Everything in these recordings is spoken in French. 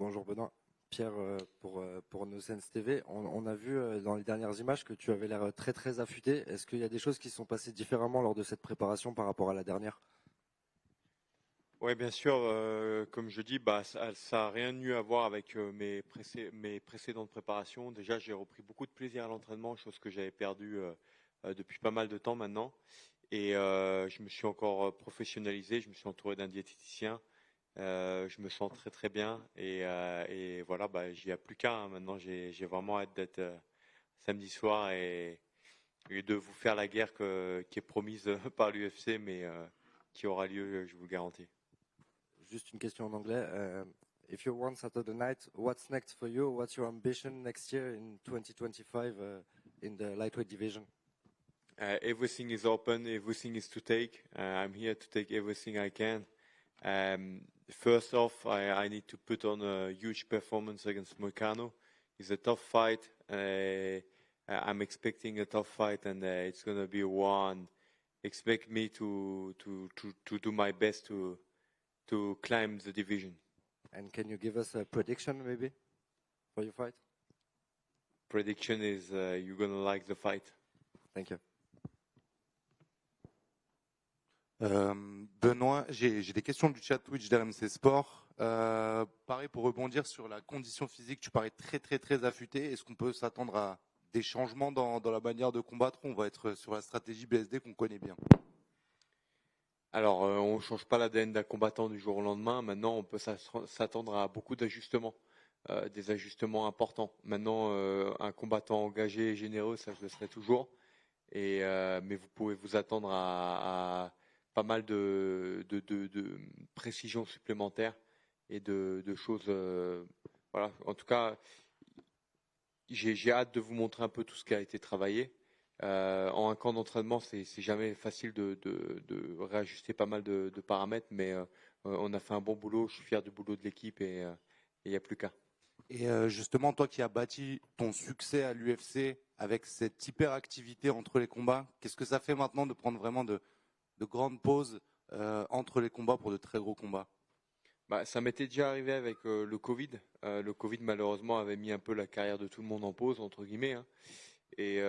Bonjour Benoît. Pierre pour NoSense TV. On a vu dans les dernières images que tu avais l'air très très affûté. Est-ce qu'il y a des choses qui se sont passées différemment lors de cette préparation par rapport à la dernière? Oui, bien sûr, comme je dis, ça a rien eu à voir avec mes précédentes préparations. Déjà, j'ai repris beaucoup de plaisir à l'entraînement, chose que j'avais perdue depuis pas mal de temps maintenant. Et je me suis encore professionnalisé, je me suis entouré d'un diététicien. Je me sens très très bien et voilà, j'y a plus qu'à, hein. Maintenant, j'ai vraiment hâte d'être samedi soir et de vous faire la guerre qui est promise par l'UFC, mais qui aura lieu, je vous le garantis. Juste une question en anglais. If you won Saturday night, what's next for you? What's your ambition next year in 2025 in the lightweight division? Everything is open, everything is to take. I'm here to take everything I can. First off, I need to put on a huge performance against Moicano. It's a tough fight. I'm expecting a tough fight, and it's going to be one. Expect me to do my best to climb the division. And can you give us a prediction maybe for your fight? Prediction is you're going to like the fight. Thank you. Benoît, j'ai des questions du chat Twitch d'RMC Sport. Pareil, pour rebondir sur la condition physique, tu parais très très très affûté. Est-ce qu'on peut s'attendre à des changements dans la manière de combattre? On va être sur la stratégie BSD qu'on connaît bien. Alors, on ne change pas l'ADN d'un combattant du jour au lendemain. Maintenant, on peut s'attendre à beaucoup d'ajustements, des ajustements importants. Maintenant, un combattant engagé et généreux, ça je le serai toujours. Mais vous pouvez vous attendre à pas mal de précisions supplémentaires et de choses. Voilà. En tout cas, j'ai hâte de vous montrer un peu tout ce qui a été travaillé. En un camp d'entraînement, c'est jamais facile de réajuster pas mal de paramètres, mais on a fait un bon boulot. Je suis fier du boulot de l'équipe et il n'y a plus qu'à. Et justement, toi qui as bâti ton succès à l'UFC avec cette hyperactivité entre les combats, qu'est-ce que ça fait maintenant de prendre vraiment de grandes pauses entre les combats pour de très gros combats? Ça m'était déjà arrivé avec le Covid. Le Covid, malheureusement, avait mis un peu la carrière de tout le monde en pause, entre guillemets, hein. Et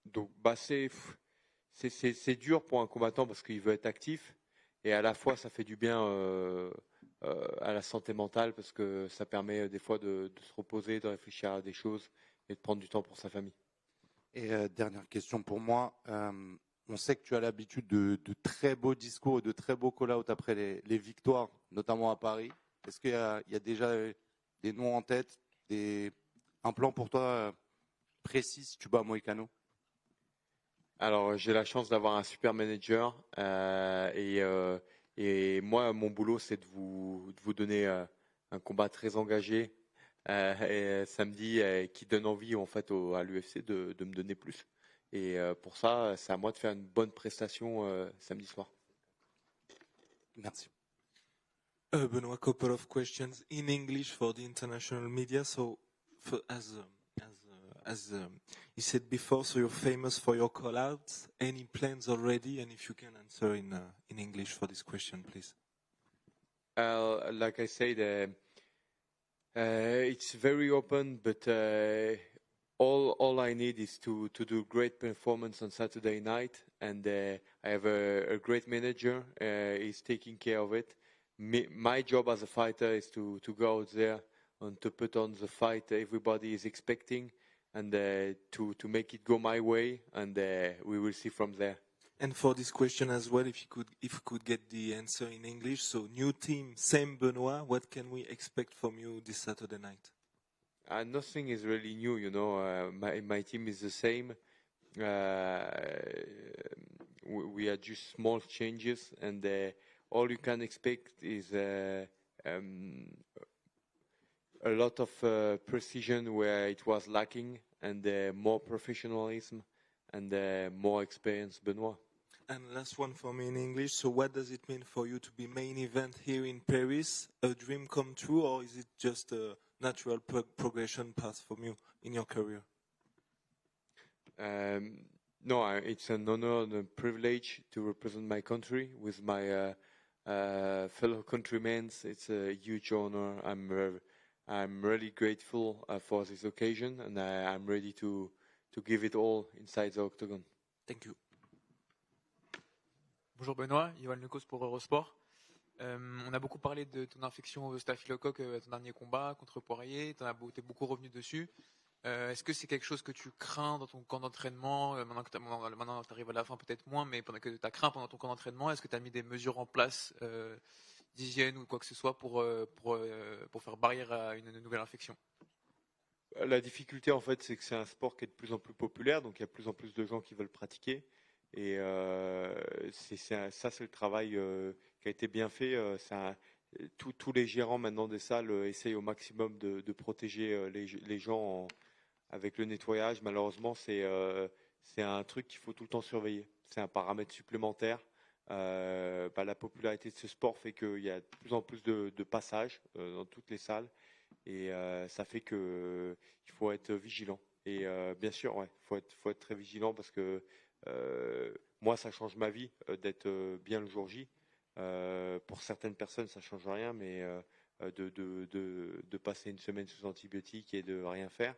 donc, c'est dur pour un combattant parce qu'il veut être actif. Et à la fois, ça fait du bien à la santé mentale parce que ça permet des fois de se reposer, de réfléchir à des choses et de prendre du temps pour sa famille. Et dernière question pour moi. On sait que tu as l'habitude de très beaux discours et de très beaux call-outs après les victoires, notamment à Paris. Est-ce qu'il y a déjà des noms en tête, un plan pour toi précis si tu bats Moicano? Alors, j'ai la chance d'avoir un super manager et moi, mon boulot, c'est de vous donner un combat très engagé samedi qui donne envie en fait à l'UFC de me donner plus. Et pour ça, c'est à moi de faire une bonne prestation samedi soir. Merci. Benoit, couple of questions in English for the international media. So, as you said before, so you're famous for your call-outs. Any plans already? And if you can answer in English for this question, please. Like I said, it's very open, but all I need is to do great performance on Saturday night, and I have a great manager. He's taking care of it. My job as a fighter is to go out there and to put on the fight everybody is expecting, and to make it go my way, and we will see from there. And for this question as well, if you could get the answer in English. So, new team, same Benoit. What can we expect from you this Saturday night? Nothing is really new, you know. My team is the same. We are just small changes, and all you can expect is a lot of precision where it was lacking, and more professionalism and more experience, Benoit. And last one for me in English. So what does it mean for you to be main event here in Paris? A dream come true, or is it just a natural progression path for you in your career? No, it's an honor and a privilege to represent my country with my fellow countrymen. It's a huge honor. I'm really grateful for this occasion, and I'm ready to give it all inside the octagon. Thank you. Bonjour Benoît, Yoann Lecos pour Eurosport. On a beaucoup parlé de ton infection au staphylocoque à ton dernier combat contre Poirier, tu es beaucoup revenu dessus. Est-ce que c'est quelque chose que tu crains dans ton camp d'entraînement, maintenant que tu arrives à la fin peut-être moins, mais pendant que tu as craint pendant ton camp d'entraînement, est-ce que tu as mis des mesures en place d'hygiène ou quoi que ce soit pour faire barrière à une nouvelle infection? La difficulté en fait, c'est que c'est un sport qui est de plus en plus populaire, donc il y a de plus en plus de gens qui veulent pratiquer. Et ça, c'est le travail qui a été bien fait. Tous les gérants maintenant des salles essayent au maximum de protéger les gens avec le nettoyage. Malheureusement, c'est un truc qu'il faut tout le temps surveiller. C'est un paramètre supplémentaire. La popularité de ce sport fait qu'il y a de plus en plus de passages dans toutes les salles. Et ça fait qu'il faut être vigilant. Et bien sûr, ouais, faut être très vigilant parce que moi, ça change ma vie d'être bien le jour J. Pour certaines personnes, ça change rien, mais de passer une semaine sous antibiotiques et de rien faire,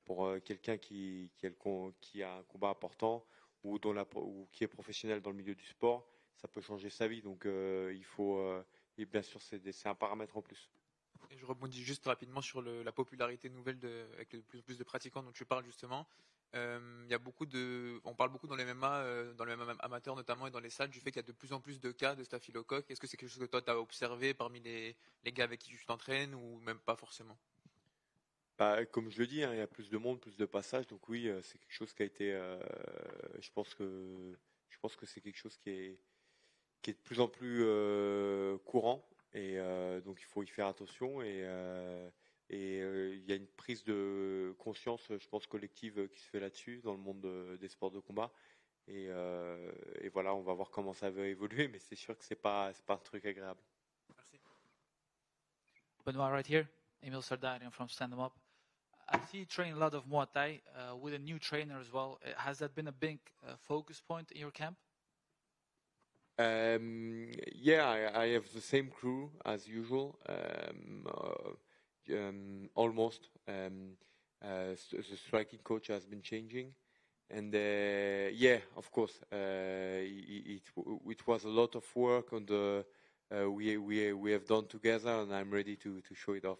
pour quelqu'un qui a un combat important ou qui est professionnel dans le milieu du sport, ça peut changer sa vie. Donc, il faut, et bien sûr, c'est un paramètre en plus. Et je rebondis juste rapidement sur la popularité nouvelle avec de plus en plus de pratiquants dont tu parles justement. Il y a on parle beaucoup dans les MMA, dans les MMA amateurs notamment et dans les salles du fait qu'il y a de plus en plus de cas de staphylocoque. Est-ce que c'est quelque chose que toi tu as observé parmi les gars avec qui tu t'entraînes ou même pas forcément? Comme je le dis, hein, il y a plus de monde, plus de passages, donc oui, c'est quelque chose qui a été. Je pense que c'est quelque chose qui est de plus en plus courant. Et donc il faut y faire attention et il y a une prise de conscience, je pense, collective qui se fait là-dessus dans le monde des sports de combat. Et voilà, on va voir comment ça va évoluer, mais c'est sûr que c'est pas un truc agréable. Merci. Benoit, right here, Emil Sardarian from Stand 'Em Up. I see you train a lot of Muay Thai with a new trainer as well. Has that been a big focus point in your camp? Yeah, I have the same crew as usual, almost. The striking coach has been changing, and yeah, of course, it was a lot of work on the we have done together, and I'm ready to show it off.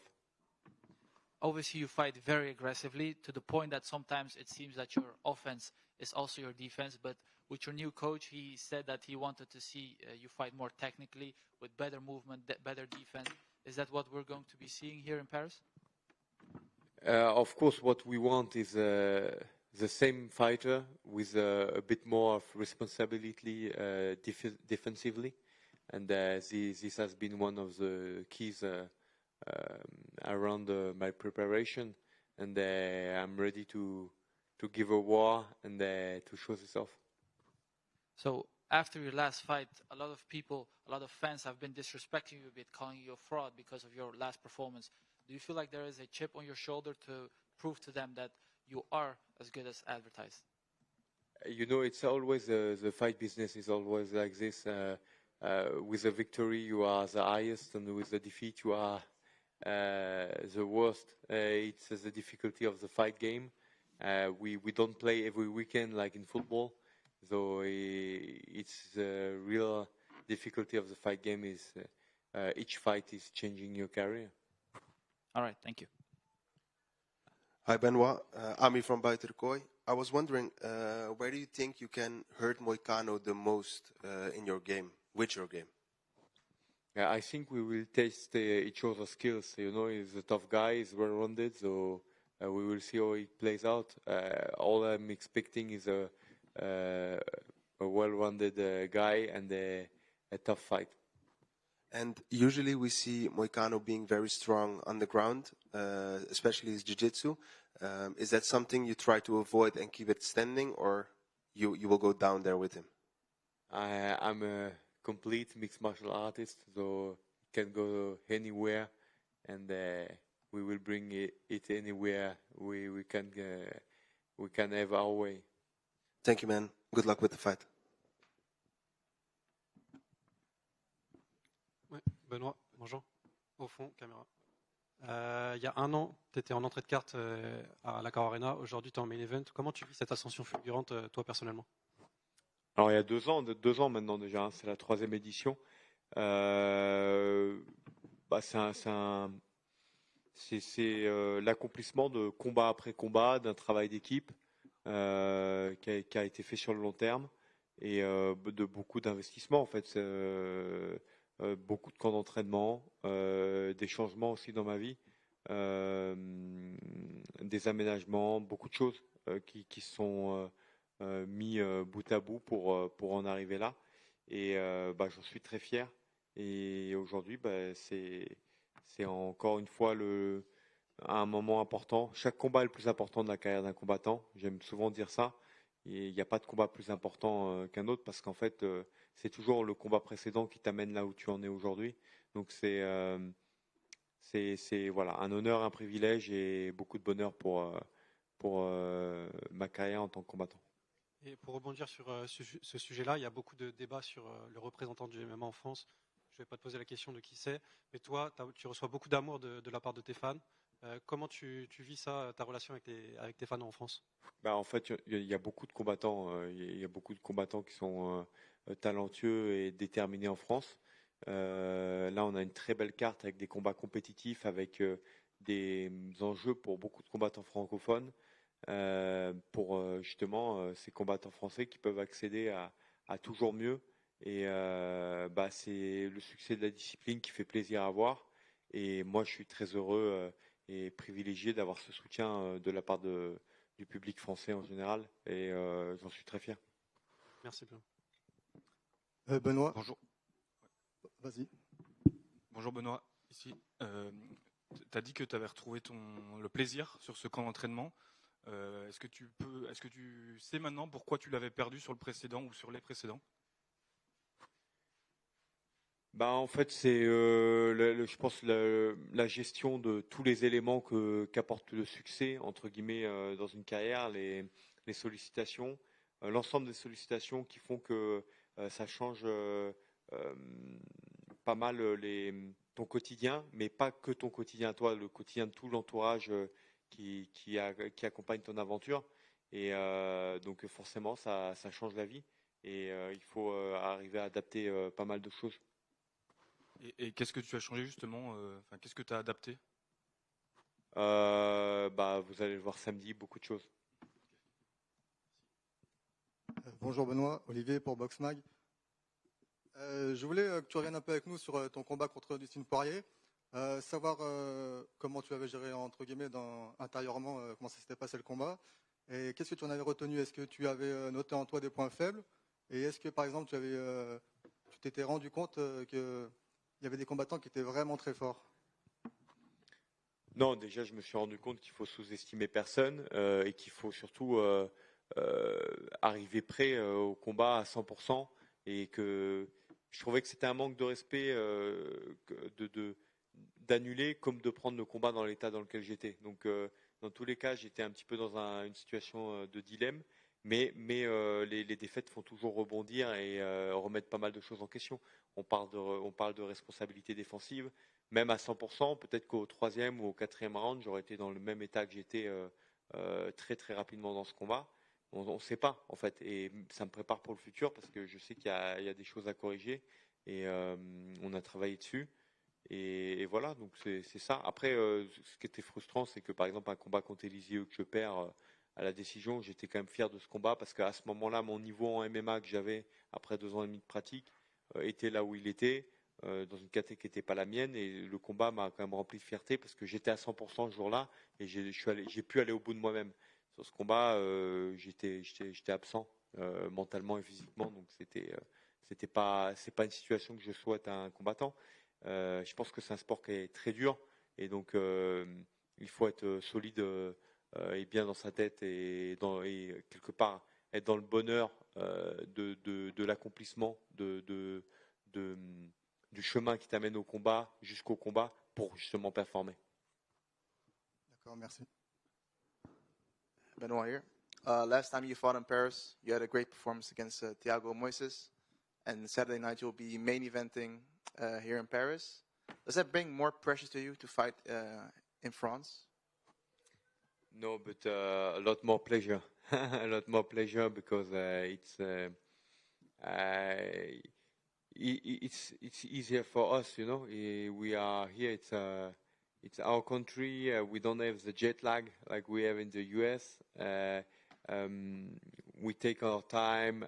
Obviously, you fight very aggressively to the point that sometimes it seems that your offense is also your defense. But with your new coach, he said that he wanted to see you fight more technically with better movement, better defense. Is that what we're going to be seeing here in Paris? Of course, what we want is the same fighter with a bit more of responsibility defensively. And this has been one of the keys around my preparation, and I'm ready to give a war and to show this off. So after your last fight, a lot of fans have been disrespecting you a bit, calling you a fraud because of your last performance. Do you feel like there is a chip on your shoulder to prove to them that you are as good as advertised? You know, it's always the fight business is always like this. With a victory, you are the highest, and with a defeat, you are the worst. It's the difficulty of the fight game. We don't play every weekend like in football, so it's the real difficulty of the fight game is each fight is changing your career. All right, thank you. Hi Benoit, Ami from Buitenkooi. I was wondering, where do you think you can hurt Moicano the most in your game, with your game? Yeah, I think we will test each other's skills. You know, he's a tough guy, he's well-rounded, so we will see how it plays out. All I'm expecting is a well-rounded guy and a tough fight. And usually we see Moicano being very strong on the ground, especially his jiu-jitsu. Is that something you try to avoid and keep it standing, or you will go down there with him? I'm a complete mixed martial artist, so can go anywhere, and we will bring it anywhere we can have our way. Thank you, man. Good luck with the fight. Benoît, bonjour. Au fond, caméra. Il y a un an, tu étais en entrée de carte à l'Accor Arena. Aujourd'hui, tu es en main event. Comment tu vis cette ascension fulgurante, toi, personnellement? Alors il y a 2 ans maintenant déjà, hein, c'est la 3e édition. Bah, c'est l'accomplissement de combat après combat, d'un travail d'équipe qui a été fait sur le long terme et de beaucoup d'investissements en fait. Beaucoup de camps d'entraînement, des changements aussi dans ma vie, euh, des aménagements, beaucoup de choses qui sont mis bout à bout pour en arriver là. Et bah, j'en suis très fier. Et aujourd'hui, bah, c'est encore une fois un moment important. Chaque combat est le plus important de la carrière d'un combattant. J'aime souvent dire ça. Et il n'y a pas de combat plus important qu'un autre parce qu'en fait, c'est toujours le combat précédent qui t'amène là où tu en es aujourd'hui. Donc c'est voilà, un honneur, un privilège et beaucoup de bonheur pour ma carrière en tant que combattant. Et pour rebondir sur ce sujet-là, il y a beaucoup de débats sur le représentant du MMA en France. Je ne vais pas te poser la question de qui c'est, mais toi, tu reçois beaucoup d'amour de la part de tes fans. Comment tu vis ça, ta relation avec tes fans en France? Bah, en fait, il y a beaucoup de combattants. Il y a beaucoup de combattants qui sont talentueux et déterminés en France. Là, on a une très belle carte avec des combats compétitifs, avec des enjeux pour beaucoup de combattants francophones, pour justement ces combattants français qui peuvent accéder à toujours mieux. Et bah, c'est le succès de la discipline qui fait plaisir à voir. Et moi, je suis très heureux et privilégié d'avoir ce soutien de la part du public français en général. Et j'en suis très fier. Merci bien. Benoît. Bonjour. Vas-y. Bonjour Benoît, ici. Tu as dit que tu avais retrouvé le plaisir sur ce camp d'entraînement. Est-ce que tu sais maintenant pourquoi tu l'avais perdu sur le précédent ou sur les précédents? Bah, en fait, c'est, je pense, la gestion de tous les éléments qu'apporte le succès, entre guillemets, dans une carrière, les sollicitations, l'ensemble des sollicitations qui font que ça change pas mal ton quotidien, mais pas que ton quotidien à toi, le quotidien de tout l'entourage qui accompagne ton aventure. Et donc forcément, ça change la vie. Et il faut arriver à adapter pas mal de choses. Et qu'est-ce que tu as changé justement qu'est-ce que tu as adapté? Bah, vous allez le voir samedi, beaucoup de choses. Bonjour Benoît, Olivier pour Boxmag. Je voulais que tu reviennes un peu avec nous sur ton combat contre Dustin Poirier, savoir comment tu avais géré entre guillemets intérieurement, comment ça s'était passé le combat, et qu'est-ce que tu en avais retenu? Est-ce que tu avais noté en toi des points faibles, et est-ce que par exemple tu t'étais rendu compte qu'il y avait des combattants qui étaient vraiment très forts? Non, déjà je me suis rendu compte qu'il faut sous-estimer personne et qu'il faut surtout arriver prêt au combat à 100%, et que je trouvais que c'était un manque de respect d'annuler comme de prendre le combat dans l'état dans lequel j'étais. Donc dans tous les cas, j'étais un petit peu dans une situation de dilemme, mais les défaites font toujours rebondir et remettre pas mal de choses en question. On parle de responsabilité défensive, même à 100%, peut-être qu'au 3e ou au 4e round, j'aurais été dans le même état que j'étais très très rapidement dans ce combat. On ne sait pas en fait, et ça me prépare pour le futur parce que je sais qu'il y a des choses à corriger et on a travaillé dessus. Et voilà, donc c'est ça. Après, ce qui était frustrant, c'est que par exemple un combat contre Eliseu que je perds à la décision, j'étais quand même fier de ce combat parce qu'à ce moment-là, mon niveau en MMA que j'avais après 2 ans et demi de pratique était là où il était, dans une catégorie qui n'était pas la mienne, et le combat m'a quand même rempli de fierté parce que j'étais à 100% ce jour-là et j'ai pu aller au bout de moi-même. Sur ce combat, j'étais absent mentalement et physiquement, donc c'est pas une situation que je souhaite à un combattant. Je pense que c'est un sport qui est très dur et donc il faut être solide et bien dans sa tête et quelque part être dans le bonheur de l'accomplissement du chemin qui t'amène au combat jusqu'au combat pour justement performer. D'accord, merci. Benoit here. Last time you fought in Paris, you had a great performance against Thiago Moises, and Saturday night you'll be main eventing here in Paris. Does that bring more pressure to you to fight in France? No, but a lot more pleasure. A lot more pleasure because it's easier for us, you know. We are here. It's our country. We don't have the jet lag like we have in the US. We take our time.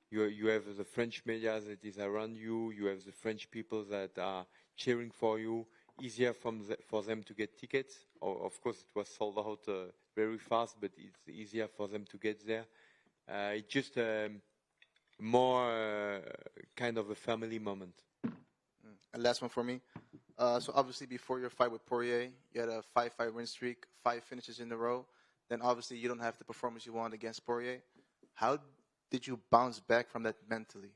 You have the French media that is around you. You have the French people that are cheering for you. Easier for them to get tickets. Of course, it was sold out very fast, but it's easier for them to get there. It's just more kind of a family moment. And last one for me. So obviously before your fight with Poirier, you had a 5-fight win streak, 5 finishes in a row. Then obviously you don't have the performance you want against Poirier. How did you bounce back from that mentally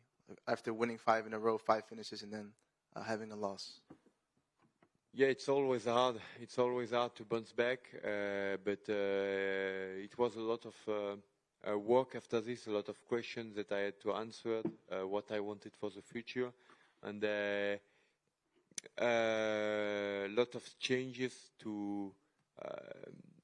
after winning 5 in a row, 5 finishes, and then having a loss? Yeah, it's always hard. It's always hard to bounce back, but it was a lot of work after this, a lot of questions that I had to answer, what I wanted for the future, and a lot of changes to,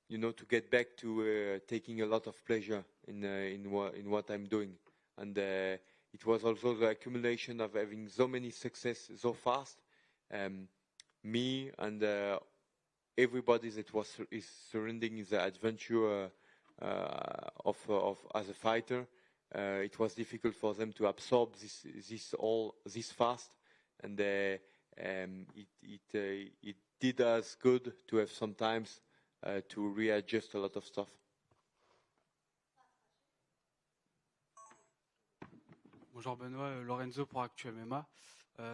to get back to taking a lot of pleasure in what I'm doing, and it was also the accumulation of having so many success so fast. Me and everybody that is surrounding the adventure of as a fighter, it was difficult for them to absorb this fast, and it did us good to have sometimes to readjust a lot of stuff. Bonjour Benoît, Lorenzo pour Actu MMA.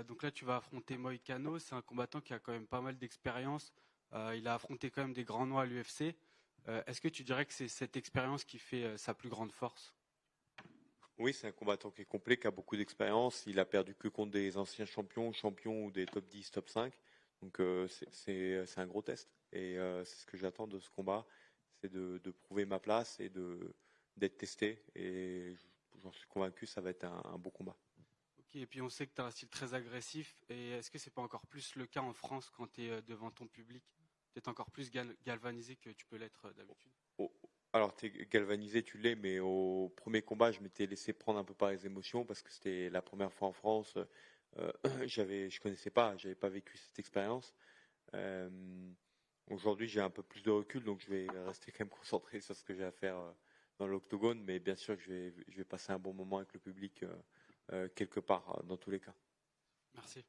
Donc là, tu vas affronter Moïcano. C'est un combattant qui a quand même pas mal d'expérience. Il a affronté quand même des grands noms à l'UFC. Est-ce que tu dirais que c'est cette expérience qui fait sa plus grande force? Oui, c'est un combattant qui est complet, qui a beaucoup d'expérience. Il a perdu que contre des anciens champions ou des top 10, top 5. Donc c'est un gros test. Et c'est ce que j'attends de ce combat, c'est de prouver ma place et d'être testé. Et j'en suis convaincu, ça va être un beau combat. Ok, et puis on sait que tu as un style très agressif. Et est-ce que c'est pas encore plus le cas en France quand tu es devant ton public? Peut-être encore plus galvanisé que tu peux l'être d'habitude? Alors, tu es galvanisé, tu l'es, mais au premier combat, je m'étais laissé prendre un peu par les émotions parce que c'était la première fois en France. Je connaissais pas, j'avais pas vécu cette expérience. Aujourd'hui, j'ai un peu plus de recul, donc je vais rester quand même concentré sur ce que j'ai à faire dans l'octogone, mais bien sûr que je vais passer un bon moment avec le public quelque part, dans tous les cas. Merci.